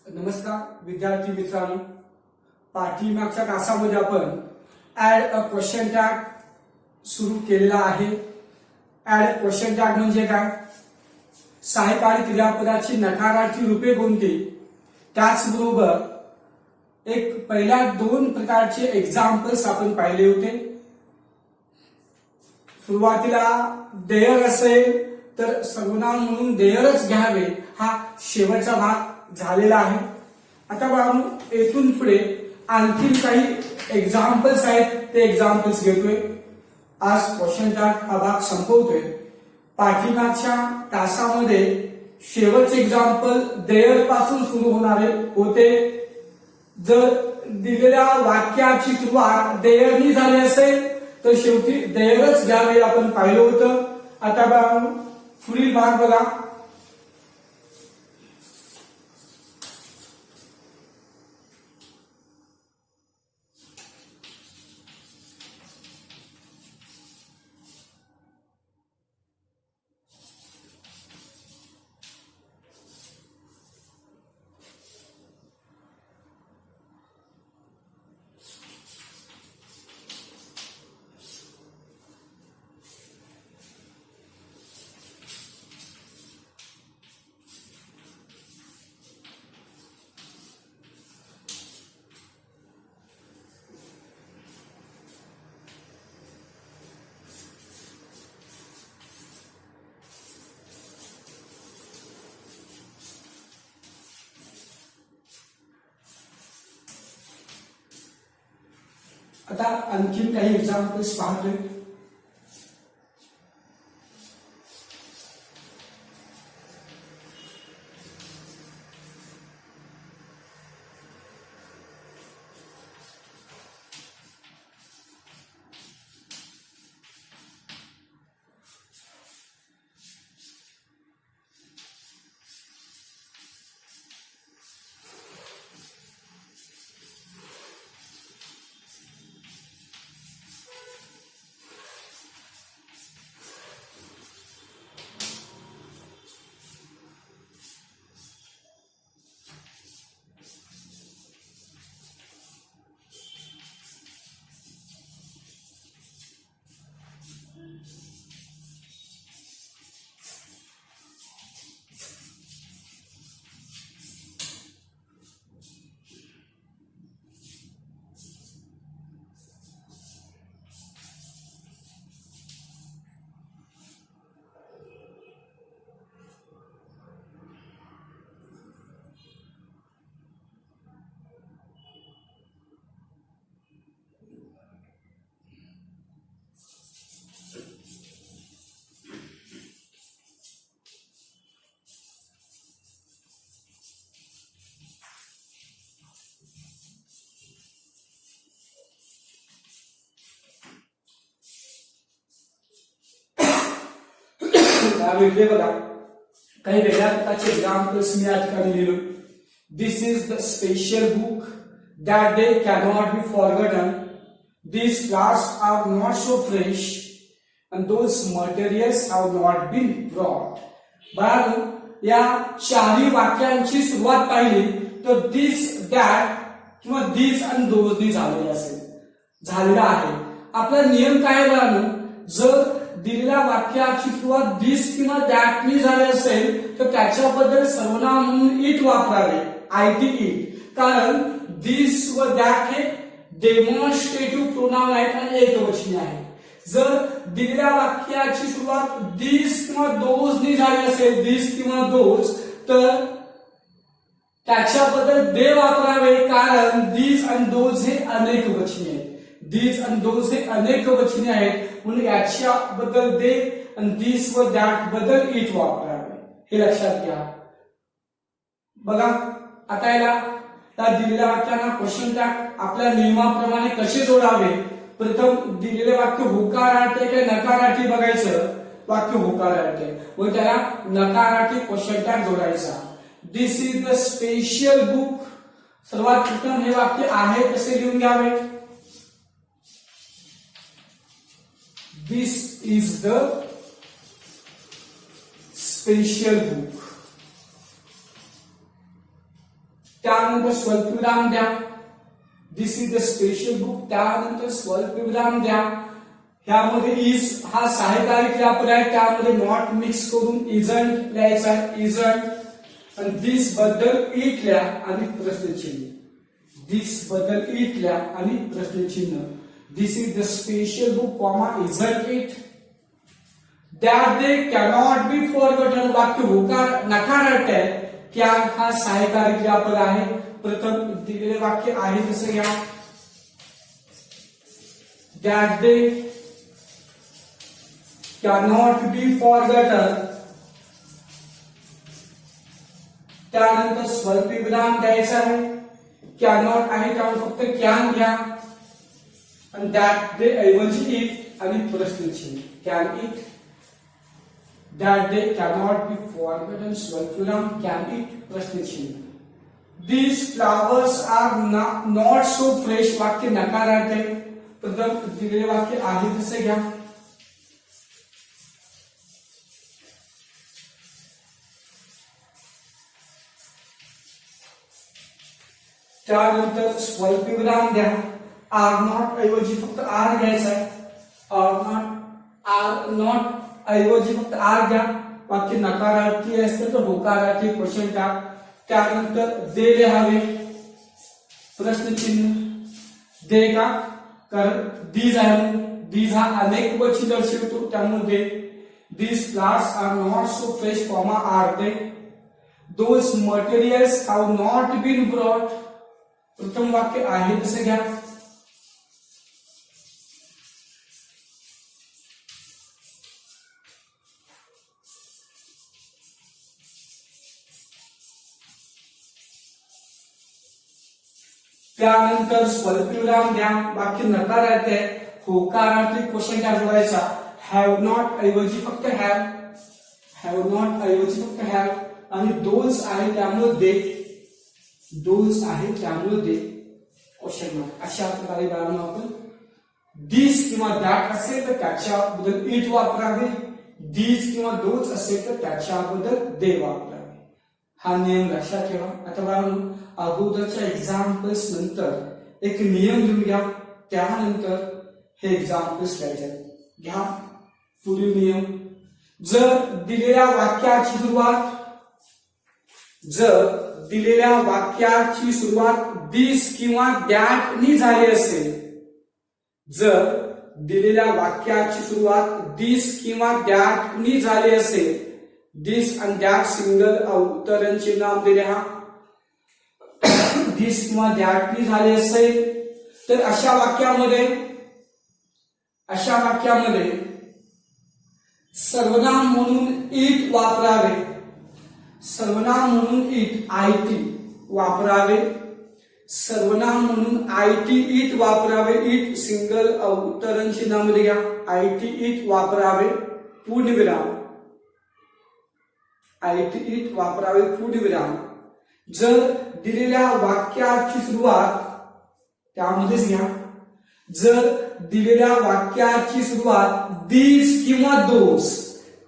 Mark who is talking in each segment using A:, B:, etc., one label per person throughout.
A: नमस्कार विद्यार्थी मित्रांनो, पाठीमागच्या तासामध्ये आपण ऍड अ क्वेश्चन टॅग सुरू केलेला आहे. ऍड अ क्वेश्चन टॅग म्हणजे काय? सहाय्यकारी क्रियापदाची नकारार्थी रूपे कोणती, त्याचबरोबर एक पहिल्या दोन प्रकारचे एक्झाम्पल्स आपण पाहिले होते. सुरुवातीला देयर असेल तर सर्वनाम म्हणून देयरच घ्यावे, हा शेवटचा भाग झालेला आहे. आता बाळांनो, येथून पुढे आणखी काही एक्झाम्पल्स आहेत, ते एक्झाम्पल्स घेतोय. आज क्वेश्चन टॅग हा भाग संपवतोय. पाठीमागच्या तासामध्ये शेवटचे एक्झाम्पल देयर पासून सुरू होणारे होते. जर दिलेल्या वाक्याची सुरुवात देयरनी झाली असेल तर शेवटी देयरच घ्यावे आपण पाहिलं होतं. आता बाळांनो, पुढील भाग बघा. आता आणखीन काही एक्झाम्पल्स पाहतोय. वेगळे बघा, काही वेगळ्या प्रकारचे एक्झाम्पल्स मी या ठिकाणी लिहिलो. This is the special book that they cannot be forgotten. These flowers are not so fresh and those materials have not been brought. बाळांनो, या चारही वाक्यांची सुरुवात पाहिली तर दिस, दॅट किंवा दिस आणि दोज नी झालेला आहे. आपला नियम काय बाळांनो, जर दिलेल्या वाक्याची सुरुवात दिस किंवा दॅट नी झाली असेल तर त्याच्याबद्दल सर्वनाम म्हणून इट वापरावे, आयटी इट. कारण दिस व दॅट हे डेमॉन्स्ट्रेटिव्ह प्रोनाउन आहेत आणि एकवचनी आहे. जर दिलेल्या वाक्याची सुरुवात दिस किंवा दोज नी झाली असेल, दिस किंवा दोज, तर त्याच्याबद्दल दे वापरावे. कारण दिस आणि दोज हे अनेक वचनी आहेत. दिस आणि दोज हे अनेक वचनी आहेत, म्हणून याच्याबद्दल दे आणि दिस व दॅट बद्दल इट वापरावे, हे लक्षात घ्या. बघा, आता याला दिलेल्या वाक्यांना क्वेश्चन टॅग आपल्या नियमाप्रमाणे कसे जोडावे. प्रथम दिलेले वाक्य होकारार्थी आहे का नकारार्थी बघायचं. वाक्य होकारार्थी आहे, मग त्याला नकारार्थी क्वेश्चन टॅग जोडायचा. दिस इज द स्पेशल बुक. सर्वात प्रथम हे वाक्य आहे कसे लिहून घ्यावे. दिस इज द स्पेशल बुक. त्यानंतर स्वल्पविराम द्या. दिस इज द स्पेशल बुक. त्यानंतर स्वल्पविराम द्या. ह्यामध्ये इज हा सहाय्यकारी क्रियापद आहे, त्यामध्ये नॉट मिक्स करून इजंट लिहायचा आहे. इजंट आणि दिस बद्दल इट लिहा आणि प्रश्नचिन्ह. दिस बद्दल इट लिहा आणि प्रश्नचिन्ह. This is the special book comma isn't it. That they cannot be forgotten. वाक्य होकार नकारार्थ आहे. कॅन हा सहाय्यकारी क्रियापद आहे. प्रथम दिलेले वाक्य आहे तसं घ्या. That they cannot be forgotten. त्यानंतर स्वल्पविराम द्यायचा आहे. कॅनॉट आहे त्यामुळे फक्त कॅन घ्या आणि दॅट दे ऐवजी इट आणि प्रश्नचिन्ह. Can it. That they cannot be forgotten. स्वल्पविराम कॅन इट प्रश्नचिन्ह. These flowers are not so fresh. वाक्य नकारार्थ आहे. प्रथम दिलेले वाक्य आहे तसे घ्या. त्यानंतर स्वल्पविराम द्या. आर नॉट ऐवजी फक्त आर घ्यायचा आहे. आर नॉट ऐवजी फक्त आर घ्या. वाक्य नकारार्थी असतं तर होकारार्थी क्वेश्चन टाक. त्यानंतर दे लिहावे प्रश्नचिन्ह. दे का कारण दीज आहे. दीज हा अनेक वचन दर्शवतो त्यामुळे दे. These flowers are not so fresh, are they? Those materials have not been brought. प्रथम वाक्य आहे तसे घ्या. त्यानंतर स्वल्पविराम द्या. वाक्य नकारार्थ आहे. होकारार्थी क्वेश्चन काय जोडायचा. हॅव नॉट ऐवजी फक्त हॅव. हॅव नॉट ऐवजी फक्त हॅव आणि दोज आहे त्यामुळे दे. दोज आहे त्यामुळे दे क्वेश्चन मार्क. अशा प्रकारे बाळांनो आपण दिस किंवा दॅट असेल तर त्याच्याबद्दल इट वापरावे. दिस किंवा दोज असेल तर त्याच्याबद्दल दे वापरावे. हा नियम लक्षात ठेवा. आता बाळांनो अगोदरच्या एक्झाम्पल्स नंतर एक नियम लिहून घ्या. त्यानंतर हे एक्झाम्पल्स लिहायचे घ्या. पुढील नियम. जर दिलेल्या वाक्याची सुरुवात दिस किंवा दॅट नी झाली असेल. जर दिलेल्या वाक्याची सुरुवात दिस किंवा दॅट नी झाली असेल. दिस आणि दॅट सिंगल अवतरण चिन्ह दिले. दिस किंवा दॅट नी झाले असेल तर अशा वाक्यामध्ये सर्वनाम म्हणून इट वापरावे. सर्वनाम म्हणून इट आयटी वापरावे. सर्वनाम म्हणून आयटी इट वापरावे. इट सिंगल अवतरण चिन्हामध्ये घ्या. आयटी इट वापरावे पूर्णविराम. आयटी इट वापरावे पूर्णविराम. जर दिलेल्या वाक्याची सुरुवात त्यामध्येच घ्या. जर दिलेल्या वाक्याची सुरुवात दिस किंवा दोज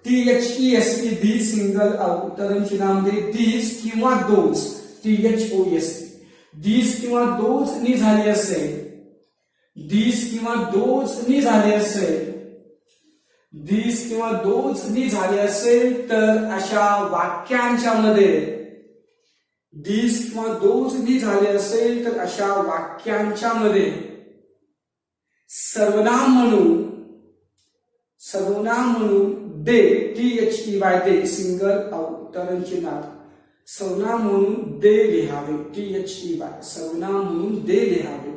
A: THESE दिस सिंगल अवतरण चिन्हामध्ये दिस किंवा दोज THOSE दिस किंवा दोज नी झाली असेल. दिस किंवा दोज नी झाले असेल. दिस किंवा दोज नी झाले असेल तर अशा वाक्यांच्या मध्ये दिस किंवा दोज नी झाले असेल तर अशा वाक्यांच्या मध्ये सर्वनाम म्हणून दे THEY दे सिंगल अवतरण चिन्हात सर्वनाम म्हणून दे लिहावे. THEY सर्वनाम म्हणून दे लिहावे.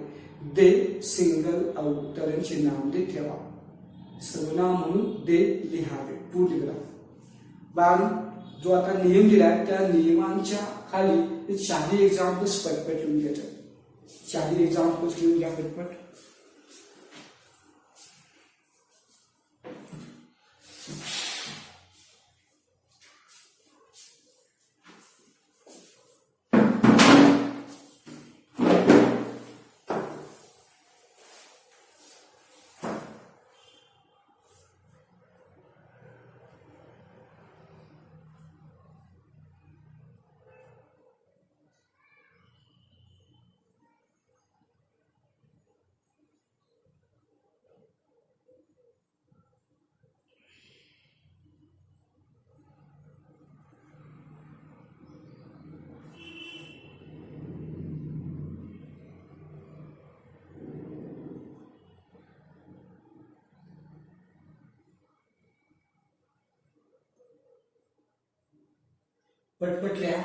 A: दे सिंगल अवतरण चिन्हामध्ये ठेवा. सर्वनाम म्हणून दे लिहावे पूर्णविराम. बाळ जो आता नियम दिलाय त्या नियमांच्या खाली चारही एक्झाम्पल्स पटपट लिहून घ्यायचे. चारही एक्झाम्पल्स लिहून घ्या पटपट. पटपट लिहा.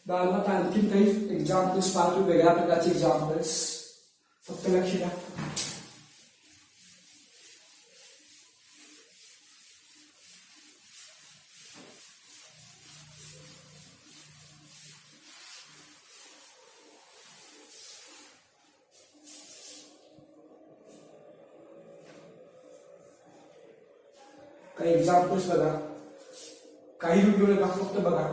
A: बाळांनो आणखीन काही एक्झाम्पल्स पाहतो, वेगळ्या प्रकारचे एक्झाम्पल्स. फक्त लक्ष द्या. काही एक्झाम्पल्स बघा, काही व्हिडिओ नका, फक्त बघा.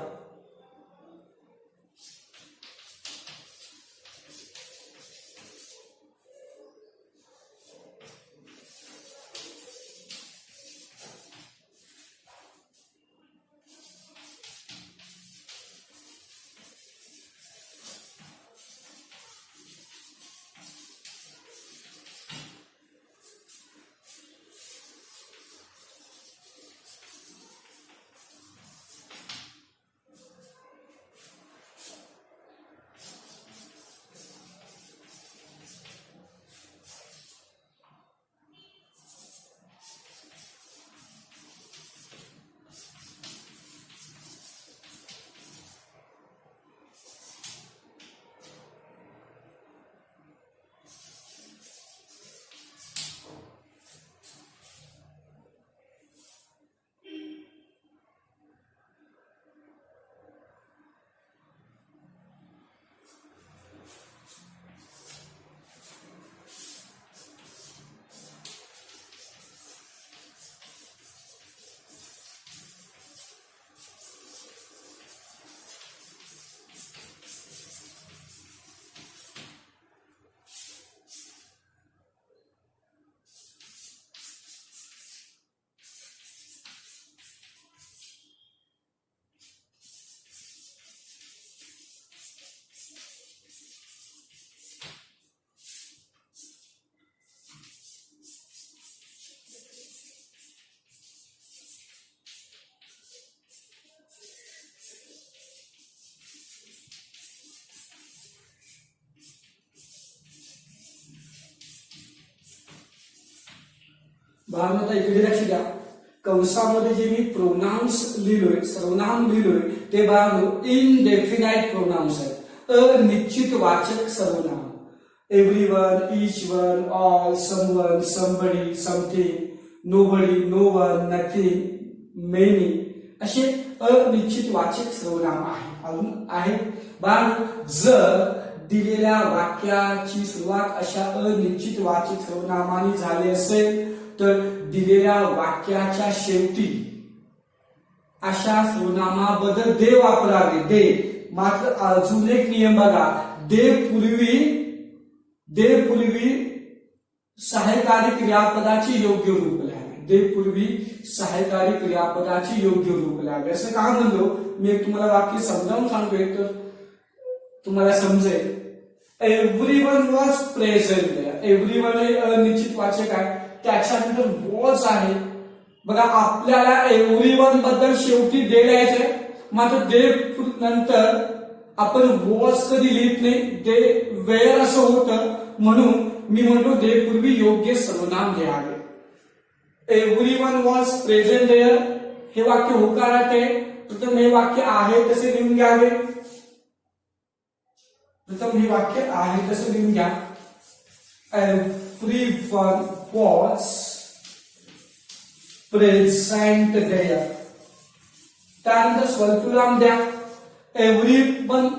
A: बाळांनो आता इकडे लक्ष द्या. कंसामध्ये जे मी प्रोनाउन्स लिहिलोय, सर्वनाम लिहिलोय, ते बाळांनो इनडेफिनाइट प्रोनाउन्स आहेत, अनिश्चित वाचक सर्वनाम. Everyone, each one, all, someone, somebody, something, nobody, no one, nothing, many असे अनिश्चित वाचक सर्वनाम आहे. बाळांनो जर दिलेल्या वाक्याची सुरुवात अशा अनिश्चित वाचक सर्वनामाने झाली असेल तर दिलेल्या वाक्याच्या शेवटी अशा सर्वनामाबद्दल दे वापरावे. दे मात्र अजून एक नियम बघा, दे पूर्वी सहाय्यकारी क्रियापदाची योग्य रूप लिहावे. दे पूर्वी सहाय्यकारी क्रियापदाची योग्य रूप लिहावे. असं का म्हणलो, मी तुम्हाला वाक्य समजावून सांगतोय तर तुम्हाला समजेल. Everyone was present. एव्हरीवन हे अनिश्चित वाचक आहे, त्याच्यानंतर वॉज आहे. बघा आपल्याला एव्हरीवन बद्दल शेवटी दे लिहायचंय, मात्र दे नंतर आपण वॉज कधी लिहित नाही, दे वेअर असं होतं, म्हणून मी म्हणतो दे पूर्वी योग्य सर्वनाम घ्यावे. एव्हरीवन वॉज प्रेझेंट देअर हे वाक्य होकारात आहे, प्रथम हे वाक्य आहे तसे लिहून घ्यावे. प्रथम हे वाक्य आहे तसे लिहून घ्या. Everyone was present there. त्यानंतर स्वल्पविराम द्या. Everyone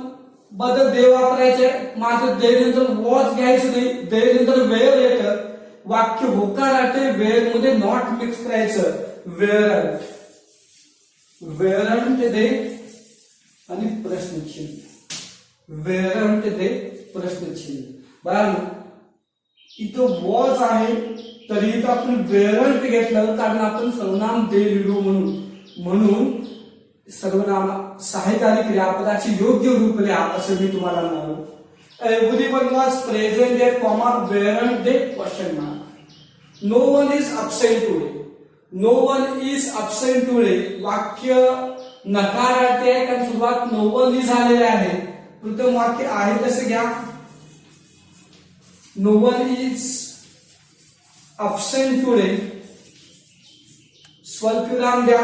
A: बदल दे वापरायचे, मात्र दे नंतर वॉज घ्यायचं नाही, दे नंतर वेअर येतं. वाक्य होकाराटे वेअर मध्ये नॉट मिक्स करायचं. वेअरंट, वेअरंट दे आणि प्रश्नचिन्ह, वेअरंट दे प्रश्नचिन्ह. बघा इथं वॉज आहे तरी इथं आपण वेअरंट घेतलं कारण आपण सर्वनाम दे लिहिलो म्हणून सर्वनाम सहाय्यकारी क्रियापदाची योग्य रूप लिहा असं मी तुम्हाला म्हणालो. Everyone was present there comma weren't they question mark. No one is absent today, no one is absent today वाक्य नकारार्थी आहे कारण सुरुवात नो वन इज झालेले आहे. प्रथम वाक्य आहे कसं घ्या, no one is absent today, स्वल्पविराम द्या.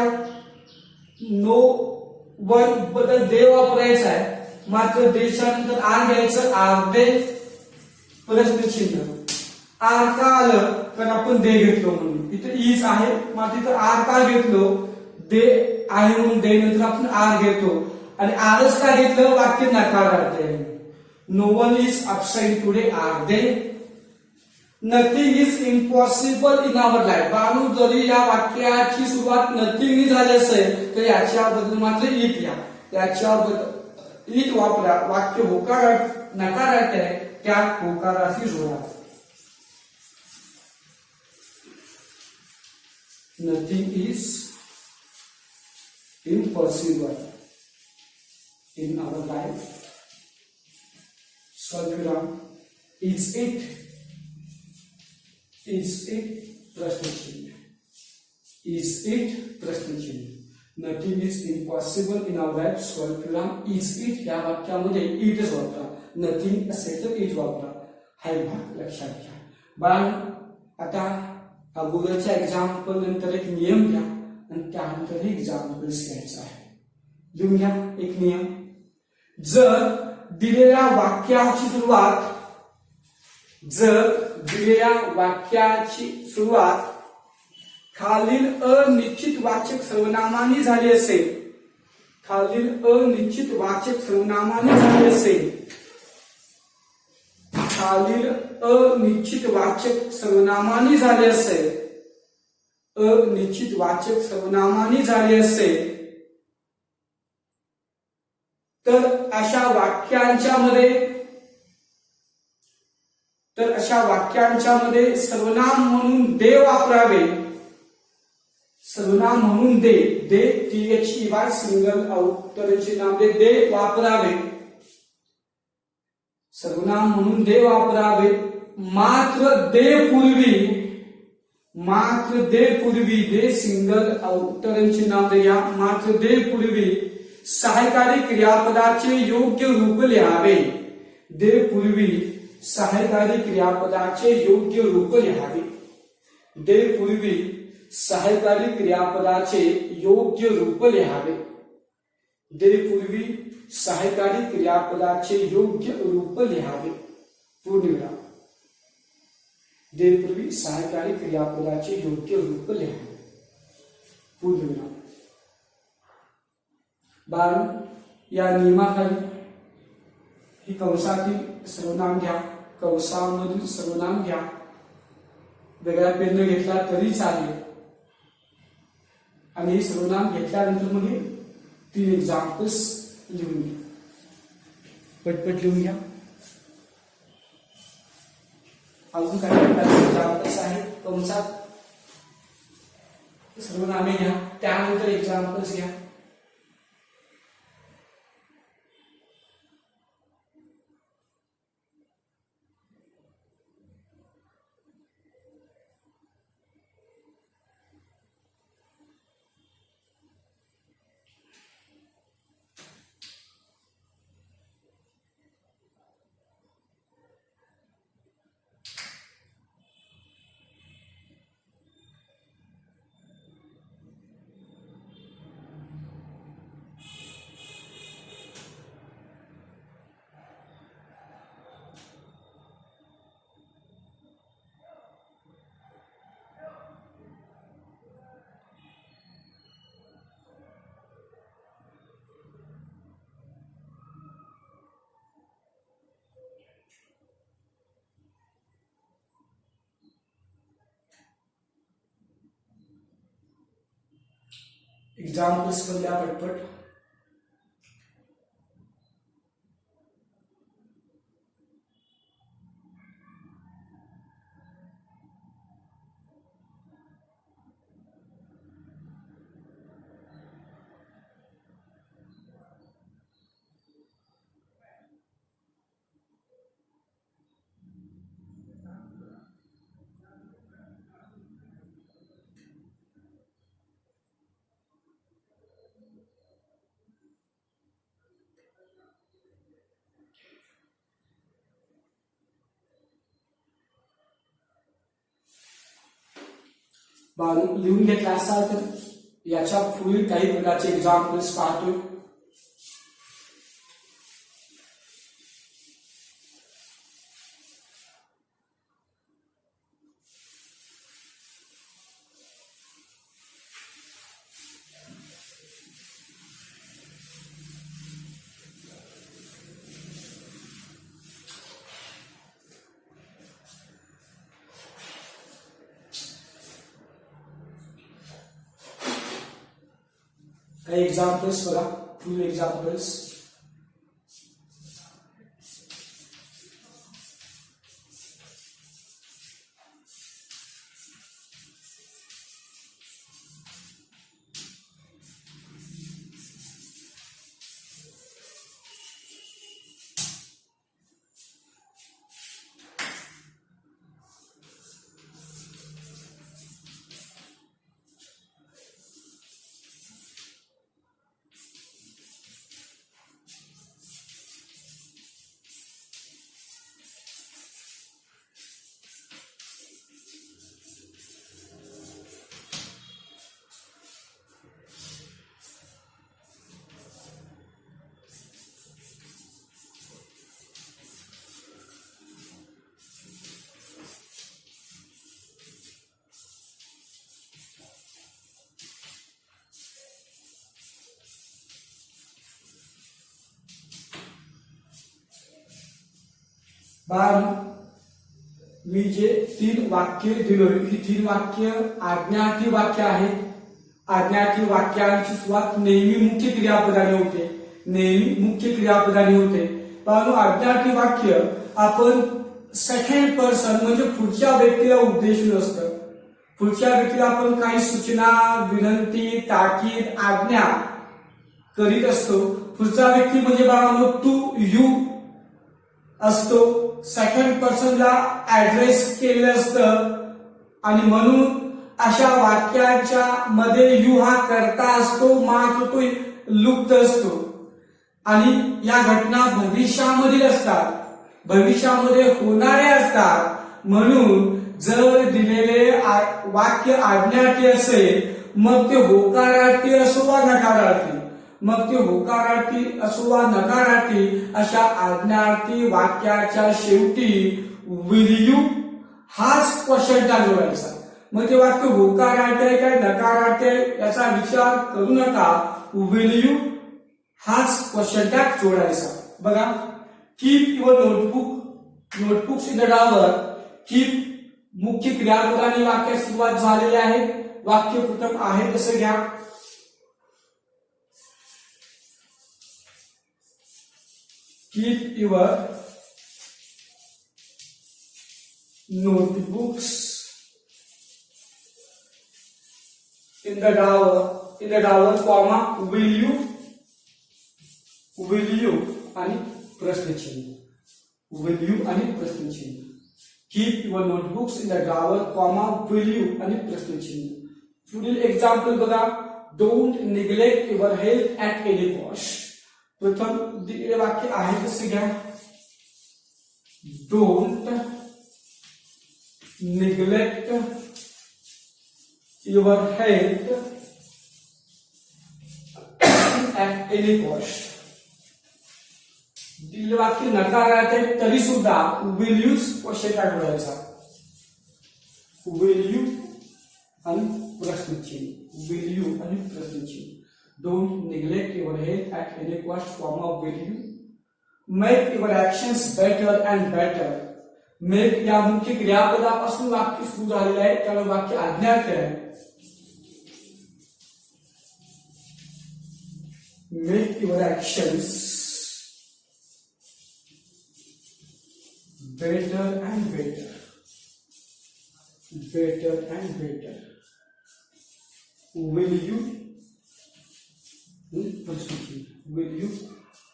A: नो वन बद्दल दे वापरायचा आहे, मात्र देच्या नंतर आर घ्यायचं, आर दे प्रश्नचिन्ह. आर का आलं कारण आपण दे घेतलो म्हणून. इथं इज आहे मात्र इथं आर का घेतलो, दे आहे म्हणून दे नंतर आपण आर घेतो. आणि आरच का घेतलं, वाक्य नकारार्थी आहे. No one is absent today, are they. Nothing is impossible in our life. बानू जरी या वाक्याची सुरुवात नथिंग झाली असेल तर याच्याबद्दल मात्र इट या, याच्याबद्दल इट वापरा. वाक्य होकार नकारार्थी आहे त्या होकाराशी जोडा. Nothing is impossible in our life. स्वल्पविराम इज इट, इज इट प्रश्नचिन्ह, इज इट प्रश्नचिन्ह. Nothing is impossible in our life स्वल्पविराम इज इट. या वाक्यामध्ये इटच वापरा, नथिंग असेल तर इट वापरा. हा भाग लक्षात घ्या. बाळ आता अगोदरच्या एक्झाम्पल नंतर एक नियम घ्या आणि त्यानंतर एक्झाम्पल्स घ्यायचा आहे. लिहून घ्या एक नियम. जर दिलेल्या वाक्याची सुरुवात, जर दिलेल्या वाक्याची सुरुवात खालील अनिश्चित वाचक सर्वनामाने झाली असेल, खालील अनिश्चित वाचक सर्वनामाने झाली असेल, खालील अनिश्चित वाचक सर्वनामाने झाले असेल, अनिश्चित वाचक सर्वनामाने झाले असेल तर अशा वाक्यांच्या मध्ये सर्वनाम म्हणून दे वापरावे. सर्वनाम म्हणून दे, दे THEY सिंगल अवतरचे नाम दे वापरावे. सर्वनाम म्हणून दे वापरावे. मात्र दे पूर्वी दे सिंगल अवतरणचे नाम द्या. मात्र दे पूर्वी सहायकारी क्रियापदाचे योग्य रूप लिहावे. दे पूर्वी सहायकारी क्रियापदाचे योग्य रूप लिहावे. दे पूर्वी सहायकारी क्रियापदाचे योग्य रूप लिहावे. दे पूर्वी सहायकारी क्रियापदाचे योग्य रूप लिहावे. पूर्णविराम. दे पूर्वी सहायकारी क्रियापदाचे योग्य रूप लिहावे. पूर्णविराम. बाळ या नियमाखाली ही कंसातील सर्वनाम घ्या, कंसामधील सर्वनाम घ्या. वेगळा पेन घेतला तरी चालेल. आणि हे सर्वनाम घेतल्यानंतर मग 3 एक्झाम्पल्स लिहून घ्या. पटपट लिहून घ्या. अजून काही एक्झाम्पल्स आहेत कंसात, सर्वनामे घ्या, त्यानंतर एक्झाम्पल्स घ्या. एक्झाम्पल्स पण द्या पटपट. लिहून घेतला असाल तर याच्या पुढील काही प्रकारचे एक्झाम्पल्स पाहतोय. काही एक्झाम्पल्स बघा, फुल एक्झाम्पल्स. मी जे 3 वाक्य दिलोय ही 3 वाक्य आज्ञार्थी वाक्य आहेत. आज्ञार्थी वाक्यांची सुरुवात नेहमी मुख्य क्रियापदाने होते, नेहमी मुख्य क्रियापदाने होते. परंतु आज्ञार्थी वाक्य आपण सेकंड पर्सन म्हणजे पुढच्या व्यक्तीला उद्देशून असतं. पुढच्या व्यक्तीला आपण काही सूचना, विनंती, ताकीद, आज्ञा करीत असतो. पुढचा व्यक्ती म्हणजे बाळांनो तू, यू असतो. सेकंड पर्सनला ऍड्रेस केलेलं असतं आणि म्हणून अशा वाक्याच्या मध्ये यू हा करता असतो, मात्र तो लुप्त असतो. आणि या घटना भविष्यामधील असतात, भविष्यामध्ये होणारे असतात. म्हणून जर दिलेले वाक्य आज्ञार्थी असेल मग ते होकारार्थी असो वा नकारार्थी, मग ते होकारार्थी असो वा नकारार्थी अशा आज्ञार्थी वाक्याच्या शेवटी विल यू हाच क्वेश्चन टॅग जोडायचा. मग ते वाक्य होकारार्थी आहे काय नकारार्थी आहे याचा विचार करू नका, विल यू हाच क्वेश्चन टॅग जोडायचा. बघा, keep your notebooks in the drawer. Keep मुख्य क्रियापदाने वाक्यात सुरुवात झालेली आहे. वाक्य प्रथम आहे तसं घ्या. Keep your notebooks in the drawer, comma, will you आणि प्रश्नचिन्ह, will you आणि प्रश्नचिन्ह. Keep your notebooks in the drawer, comma, will you आणि प्रश्नचिन्ह. पुढील एक्झाम्पल बघा, don't neglect your health at any cost. प्रथम दिलेले वाक्य आहे तसे घ्या. Don't neglect your health at any cost. दिलेले वाक्य नकारार्थी तरी सुद्धा विल यूज क्वेश्चन टॅग जोडायचा. विल यू आणि प्रश्नचिन्ह, विल यू आणि प्रश्नचिन्ह. Don't neglect your health at any cost, comma, will you make your actions better and better. Make या मुख्य क्रियापदापासून वाक्य सुरू झालेलं आहे, त्यामुळे वाक्य आज्ञार्थी आहे. Make your actions better and better, better and better. Will you प्रश्नचिन्ह, विल यू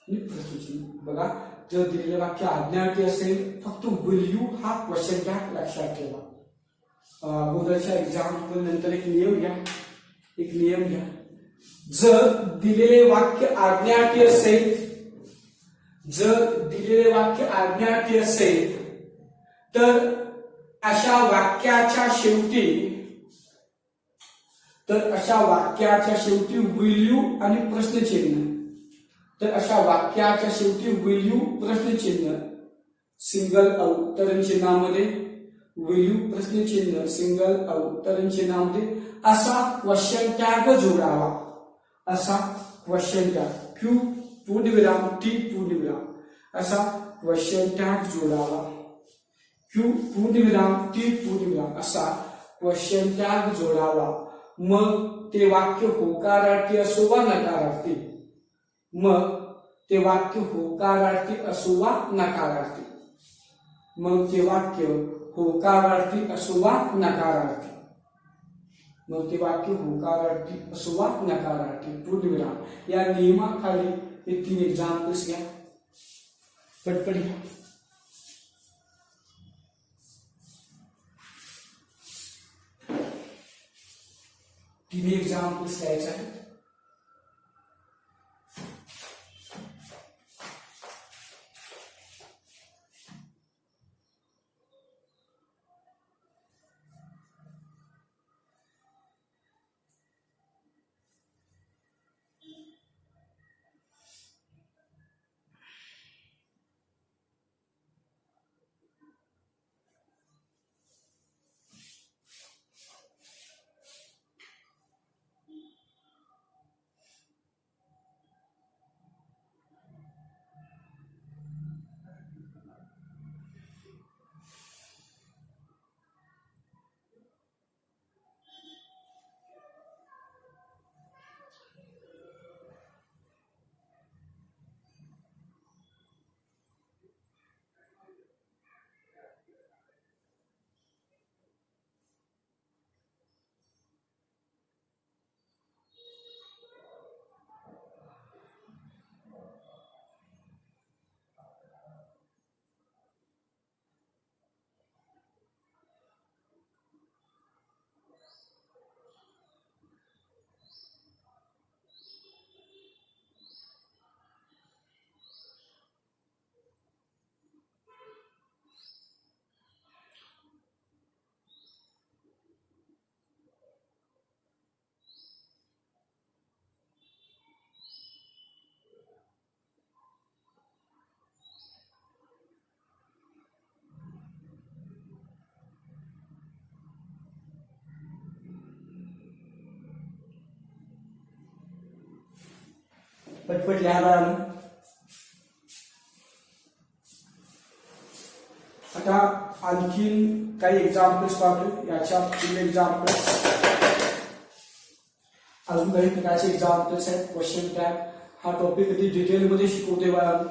A: प्रश्नचिन्ह. बघा, जर दिलेले वाक्य आज्ञार्थी असेल फक्त विल यू हा क्वेश्चन टॅग लक्षात ठेवा. अगोदरच्या एक्झाम्पल नंतर एक नियम घ्या. जर दिलेले वाक्य आज्ञार्थी असेल, जर दिलेले वाक्य आज्ञार्थी असेल तर अशा वाक्याच्या शेवटी विल यू आणि प्रश्नचिन्ह. तर अशा वाक्याच्या शेवटी विल यू प्रश्नचिन्ह सिंगल अवतरण चिन्हामध्ये, विल यू प्रश्नचिन्ह सिंगल अवतरण चिन्हामध्ये असा क्वेश्चन टॅग जोडावा. असा क्वेश्चन टॅग क्यू पूर्णविराम टी पूर्णविराम असा क्वेश्चन टॅग जोडावा. क्यू पूर्णविराम टी पूर्णविराम असा क्वेश्चन टॅग जोडावा. मग ते वाक्य होकारार्थी असो वा नकारार्थी, मग ते वाक्य होकारार्थी असो वा नकारार्थी, मग ते वाक्य होकारार्थी असो वा नकारार्थी, मग ते वाक्य होकारार्थी असो वा नकारार्थी पूर्णविराम. या नियमाखाली हे 3 एक्झाम्पल्स घ्या, पटपट घ्या. तिन्ही एक्झाम्पल्स घ्यायचे आहेत. पटपट लिहायला आलं. आता आणखीन काही एक्झाम्पल्स पाहतो. याच्या पुढील एक्झाम्पल्स अजून काही प्रकारचे एक्झाम्पल्स आहेत. क्वेश्चन टॅग हा टॉपिक कधी डिटेलमध्ये शिकवते बाळा.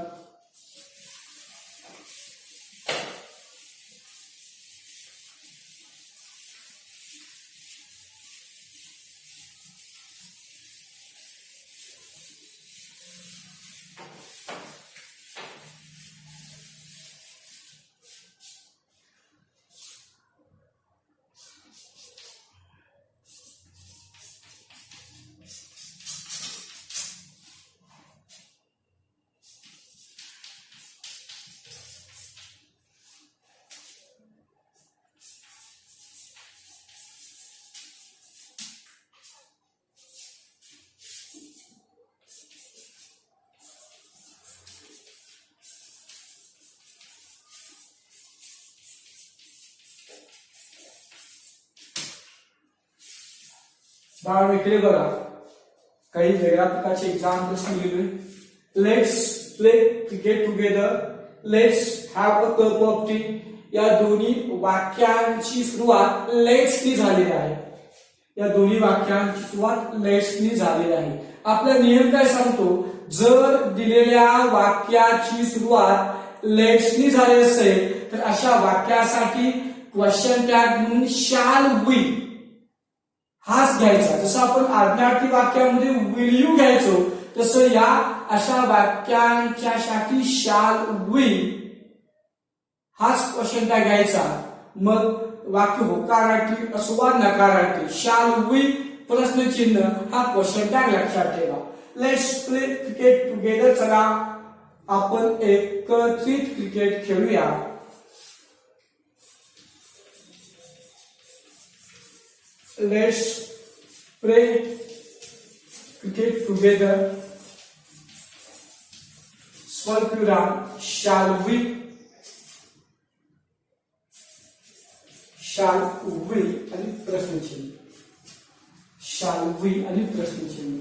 A: बाळ इकडे बघा, काही वेगळ्या प्रकारचे एक्झाम्पल्स लिहिलेले. Let's play cricket together, let's have a cup of T. या दोन्ही वाक्यांची सुरुवात लेट्सनी झालेली आहे. या दोन्ही वाक्यांची सुरुवात लेट्सनी झालेली आहे. आपला नियम काय सांगतो, जर दिलेल्या वाक्याची सुरुवात लेट्सनी झाली असेल तर अशा वाक्यासाठी क्वेश्चन टॅग म्हणून शॅल वी हाच घ्यायचा. जसं आपण आज्ञार्थी वाक्यामध्ये विल यू घ्यायचो, तसं या अशा वाक्यांच्यासाठी शॅल वी हाच क्वेश्चन टॅग घ्यायचा. मग वाक्य होकारार्थी असो वा नकारार्थी शॅल वी प्रश्नचिन्ह हा क्वेश्चन टॅग लक्षात ठेवा. Let's play cricket together. चला आपण एकत्रित क्रिकेट खेळूया. लेट्स प्ले क्रिकेट टुगेदर स्वल्पविराम शॅल वी आणि प्रश्नचिन्ह shall we आणि प्रश्नचिन्ह.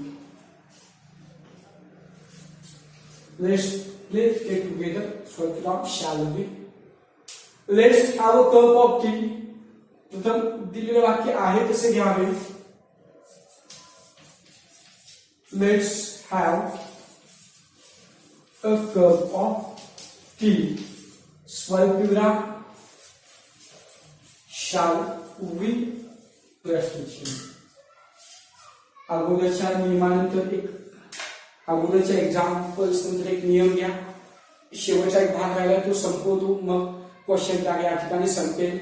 A: Let's play it together. स्वल्पविराम shall we. Let's have a cup of tea. प्रथम दिलेले वाक्य आहे तसे घ्यावे. Let's have a cup of tea. स्वल्पविराम shall we प्रश्नचिन्ह. अगोदरच्या नियमानंतर अगोदरच्या एक्झाम्पल्स नंतर एक नियम घ्या. शेवटचा एक भाग राहिला तो संपवतो, मग क्वेश्चन टॅग या ठिकाणी संपेल.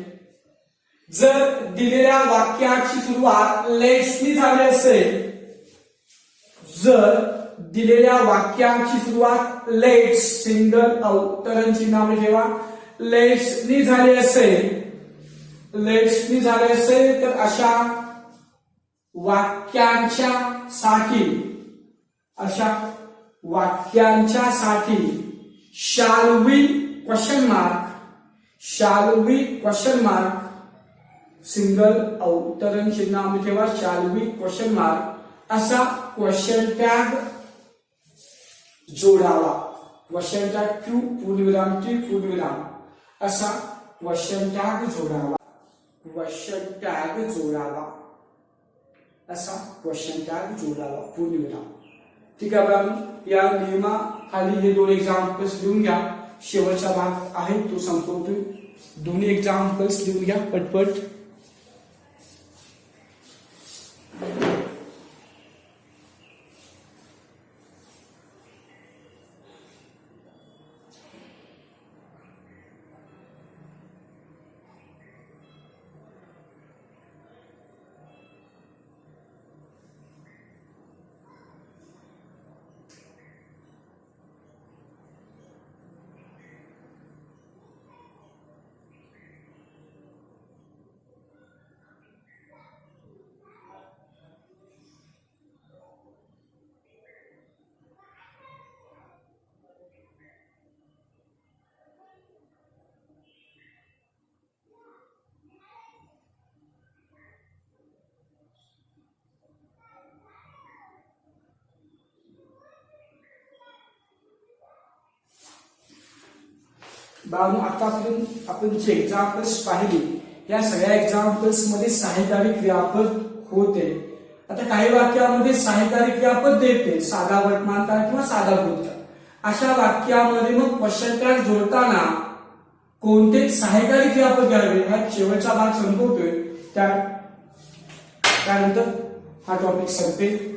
A: जर दिलेल्या वाक्याची सुरुवात लेट्सनी झाली असेल, जर दिलेल्या वाक्याची सुरुवात लेट्स सिंगल अवतरण चिन्हामध्ये ठेवा, लेट्सनी झाली असेल तर अशा वाक्यांच्या साठी shall we question mark single अवतरण चिन्हामध्ये ठेवा shall we असा क्वेश्चन टॅग जोडावा. क्वेश्चन टॅग क्यू पूर्णविराम टी पूर्णविराम असा क्वेश्चन टॅग जोडावा. पूर्णविराम. ठीक आहे बघा, या नियमाखाली हे दोन एक्झाम्पल्स लिहून घ्या. शेवटचा भाग आहे तो संपवतोय. दोन्ही एक्झाम्पल्स लिहून घ्या पटपट. बाबू आतापर्यंत आपण जे एक्झाम्पल्स पाहिले, या सगळ्या एक्झाम्पल्स मध्ये सहाय्यकारी क्रियापद होते. आता काही वाक्यामध्ये सहाय्यकारी क्रियापद देते, साधा वर्तमानकाळ किंवा साधा भूतकाळ. अशा वाक्यामध्ये मग क्वेश्चन टॅग जोडताना कोणते सहाय्यकारी क्रियापद घ्यावे हा शेवटचा भाग संपवतोय. त्यानंतर हा टॉपिक संपेल.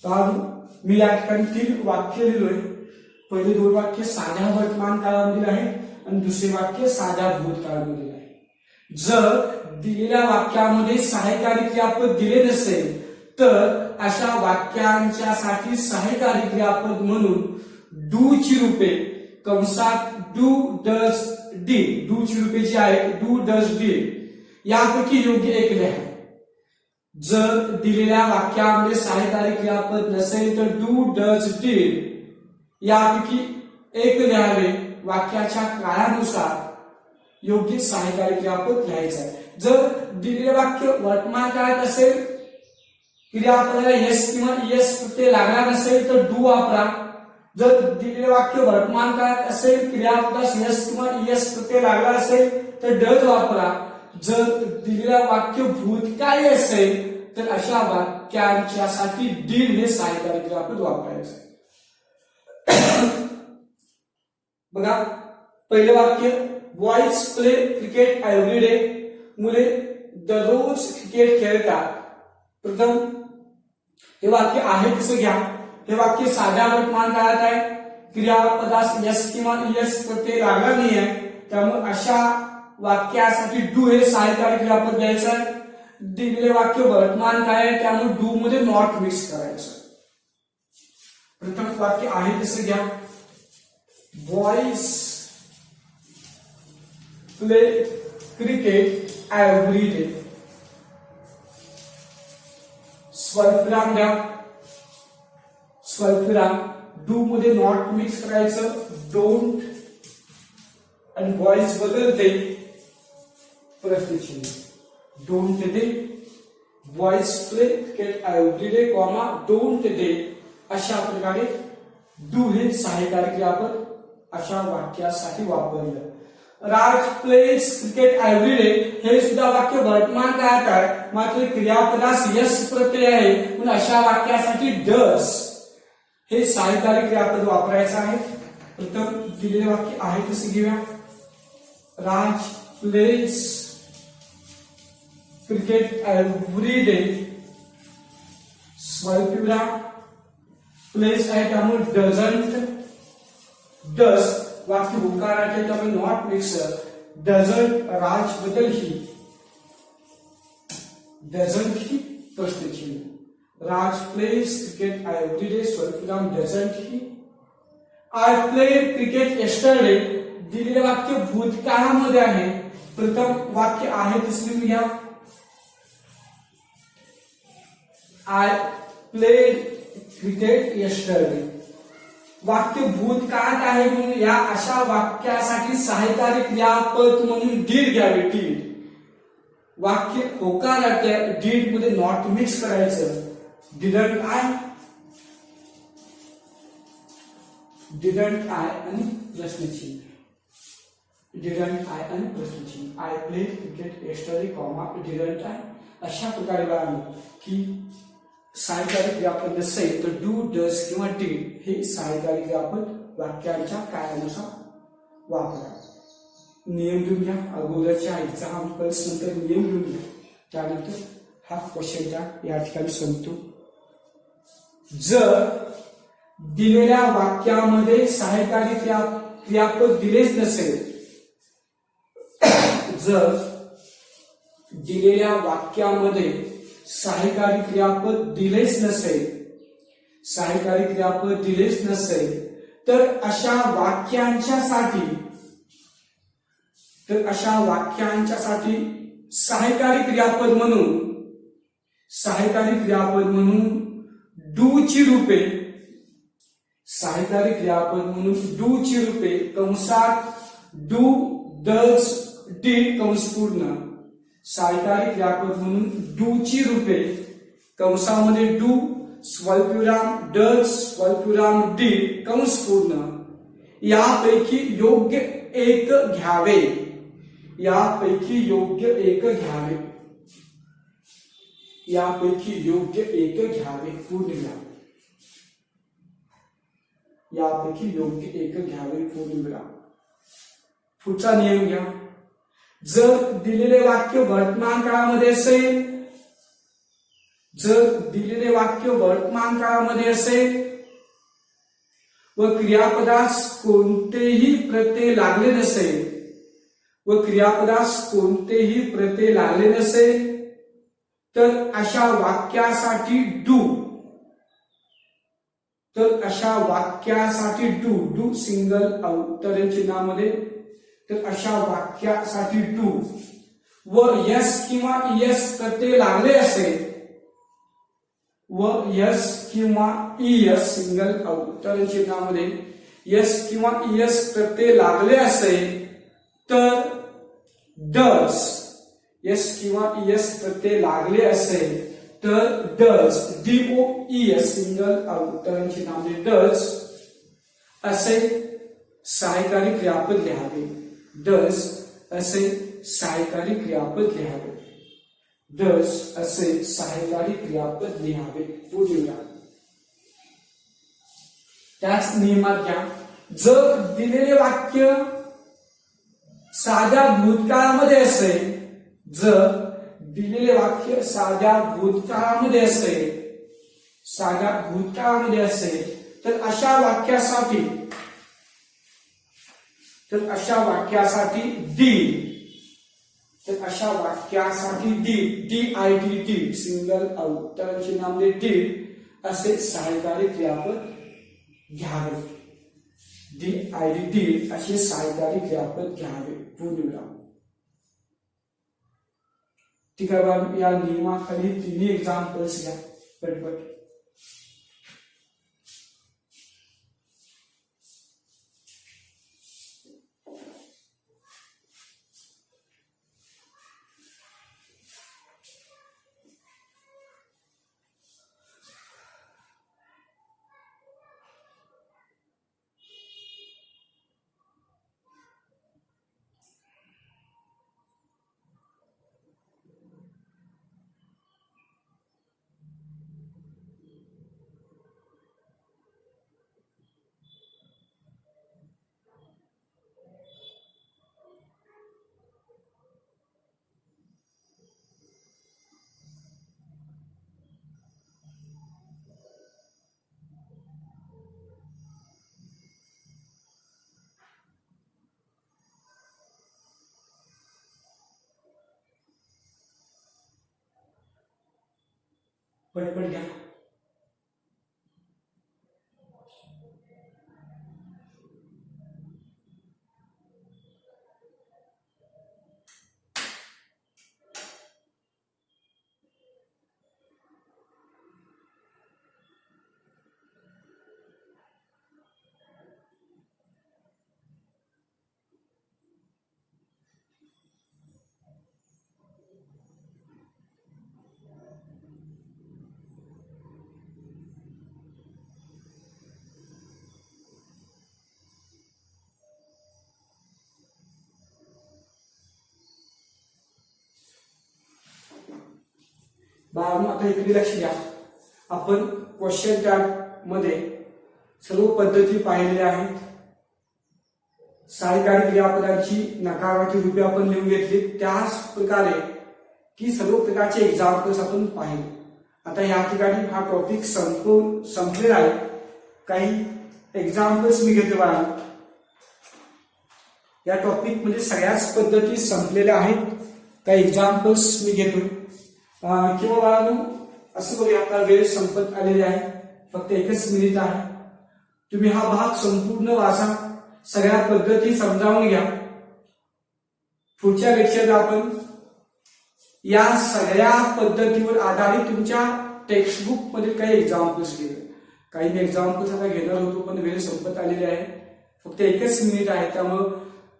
A: तर मी या ठिकाणी 3 वाक्य लिहिलोय. पहिले 2 वाक्य साध्या वर्तमान काळामधील आहेत आणि दुसरे वाक्य साध्या भूतकाळामधील आहे. जर दिलेल्या वाक्यामध्ये सहाय्यकारी क्रियापद दिले नसेल तर अशा वाक्यांच्यासाठी सहाय्यकारी क्रियापद म्हणून डू ची रूपे कंसात डू डज डीड, डू ची रूपे जी आहे डू डज डीड यापैकी योग्य एक लिहा. जर दिलेल्या वाक्यामध्ये सहाय्यकारी क्रियापद नसेल तर डू डज डीड यापैकी एक लिहावे. वाक्याच्या काळानुसार योग्य सहाय्यकारी क्रियापद लिहायचं आहे. जर दिलेले वाक्य वर्तमान काळात असेल, क्रियापदाला यस किंवा यस प्रत्यय लागला नसेल तर डू वापरा. जर दिलेले वाक्य वर्तमान काळात असेल, क्रियापदास यस किंवा यस प्रत्यय लागला असेल तर डज वापरा. जर दिलेलं वाक्य भूतकाळी असेल तर अशा वाक्यांच्यासाठी डीड हे सहाय्यकारी क्रियापद वापरायचं. बघा, पहिलं वाक्य boys play cricket every day, मुले दररोज क्रिकेट खेळतात. प्रथम हे वाक्य आहे तसं घ्या. हे वाक्य साध्या वर्तमान काळात आहे, क्रियापदास यस किंवा यस प्रत्यय लागला नाही आहे, त्यामुळे अशा वाक्यासाठी डू हे सहाय्यकारी क्रियापद घ्यायचं आहे. दिलेले वाक्य वर्तमान काळ आहे त्यामुळे डू मध्ये नॉट मिक्स करायचं. प्रथम वाक्य आहे तसं घ्या. Boys play cricket every day. स्वल्पविराम द्या. स्वल्पविराम डू मध्ये नॉट मिक्स करायचं, डोंट आणि बॉयज बदलते प्रश्नचिन्ह. Don't they, boys play cricket every day comma don't they. अशा प्रकारे डू हे सहाय्यकारी क्रियापद अशा वाक्यासाठी वापरलं. राज प्लेज क्रिकेट एव्हरी डे हे सुद्धा वाक्य वर्तमान काळात आहे, मात्र क्रियापदास यस प्रत्यय आहे म्हणून अशा वाक्यासाठी डज हे सहाय्यकारी क्रियापद वापरायचं आहे. प्रथम दिलेले वाक्य आहे तसे घेऊया. राज प्लेज क्रिकेट एव्हरी डे. स्वल्पविराम प्लेज आहे त्यामुळे डझंट, डज वाक्य भूतकाळात आहे त्यामुळे नॉट मिक्स. डझंट राज बदल ही, डझंट ही प्रश्नचिन्ह. राज प्लेज क्रिकेट एव्हरी डे, स्वल्पविराम doesn't he. I played cricket yesterday. दिलेले वाक्य भूतकाळामध्ये आहे. प्रथम वाक्य आहे तसं घ्या. I played cricket yesterday. वाक्य भूतकाळात आहे म्हणून या अशा वाक्यासाठी सहाय्यकारी क्रियापद म्हणून डीड घ्यावे. डीड वाक्य होकारात डीड मध्ये नॉट मिक्स करायचं. डिडंट आय, डिडंट आय आणि प्रश्नचिन्ह. डिडंट आय आणि प्रश्नचिन्ह. I played cricket yesterday comma didn't I. अशा प्रकारे बघा की सहाय्यकारी क्रियापद नसेल तर डू डज किंवा डीड हे सहाय्यकारी क्रियापद वाक्यांच्या काळानुसार वापरा. नियम लिहून घ्या. अगोदरच्या एक्झाम्पल्स नंतर नियम लिहून घ्या. त्यानंतर हा क्वेश्चन या ठिकाणी संपतो. जर दिलेल्या वाक्यामध्ये सहाय्यकारी क्रियापद दिलेच नसेल, जर दिलेल्या वाक्यामध्ये सहाय्यकारी क्रियापद दिलेच नसेल, सहाय्यकारी क्रियापद दिलेच नसेल तर अशा वाक्यांच्यासाठी सहाय्यकारी क्रियापद म्हणून डू ची रूपे, सहाय्यकारी क्रियापद म्हणून डू ची रूपे कंसात डू डज डीड कंस पूर्ण. सहाय्यकारी क्रियापद म्हणून डू ची रूपे कंसामध्ये डू स्वल्पविराम डज स्वल्पविराम डीड कंस पूर्ण. यापैकी योग्य एक घ्यावे. यापैकी योग्य एक घ्यावे. यापैकी योग्य एक घ्यावे. पूर्णविराम. यापैकी योग्य एक घ्यावे. पूर्णविराम. पुढचा नियम घ्या. जर दिलेले वाक्य वर्तमान काळामध्ये असेल, जर दिलेले वाक्य वर्तमान काळामध्ये असेल व क्रियापदास कोणतेही प्रत्यय लागले नसेल तर अशा वाक्यासाठी डू सिंगल अवतरण चिन्हामध्ये, तर अशा वाक्यासाठी डू व यस किंवा ईएस प्रत्यय लागले असेल सिंगल अवतरण चिन्हामध्ये यस किंवा ईएस प्रत्यय लागले असेल तर डज DOES सिंगल अवतरण चिन्हामध्ये डज असे सहाय्यकारी क्रियापद लिहावे. पुढे त्याच नियमात घ्या. जर दिलेले वाक्य साध्या भूतकाळामध्ये असेल तर अशा वाक्यासाठी DIDD सिंगल अवतरण चिन्हामध्ये did असे सहाय्यकारी क्रियापद घ्यावे. DIDD असे सहाय्यकारी क्रियापद घ्यावे. पूर्णविराम. ठीक आहे. या नियमाखाली तिन्ही एक्झाम्पल्स घ्या पटपट. पटपट घ्या. बाळांनो आता इकडे लक्ष द्या. आपण क्वेश्चन टॅग मध्ये सर्व पद्धती पाहिलेल्या आहेत. सहाय्यकारी क्रियापदांची नकारार्थी रूपे आपण लिहून घेतली. त्याच प्रकारे की सर्व प्रकारचे एक्झाम्पल्स आपण पाहिले. आता या ठिकाणी हा टॉपिक संपलेला आहे. काही एक्झाम्पल्स मी घेते बाळा. या टॉपिक मध्ये सगळ्याच पद्धती संपलेल्या आहेत. काही एक्झाम्पल्स मी घेतो. किंवा बाळांनो असं करूया, आपला वेळ संपत आलेली आहे. फक्त 1 मिनिट आहे. तुम्ही हा भाग संपूर्ण वाचा, सगळ्या पद्धती समजावून घ्या. पुढच्या लेक्चरला आपण या सगळ्या पद्धतीवर आधारित तुमच्या टेक्स्टबुक मधील काही एक्झाम्पल्स घेऊ. काही मी एक्झाम्पल्स आता घेणार होतो पण वेळ संपत आलेली आहे. फक्त 1 मिनिट आहे, त्यामुळे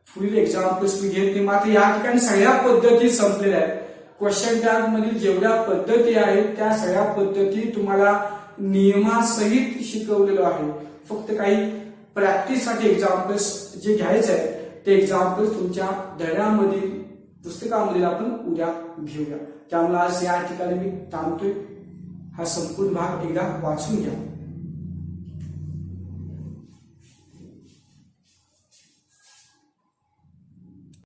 A: फुल एक्झाम्पल्स मी घेत नाही. मात्र या ठिकाणी सगळ्या पद्धती संपलेल्या आहेत. क्वेश्चन टॅग मधील जेवढ्या पद्धती आहेत त्या सगळ्या पद्धती तुम्हाला नियमासहित शिकवलेलो आहे. फक्त काही प्रॅक्टिससाठी एक्झाम्पल्स जे घ्यायचे आहे ते एक्झाम्पल्स तुमच्या धड्यामधील पुस्तकामधील आपण उद्या घेऊया. त्यामुळे आज या ठिकाणी मी थांबतोय. हा संपूर्ण भाग एकदा वाचून घ्या.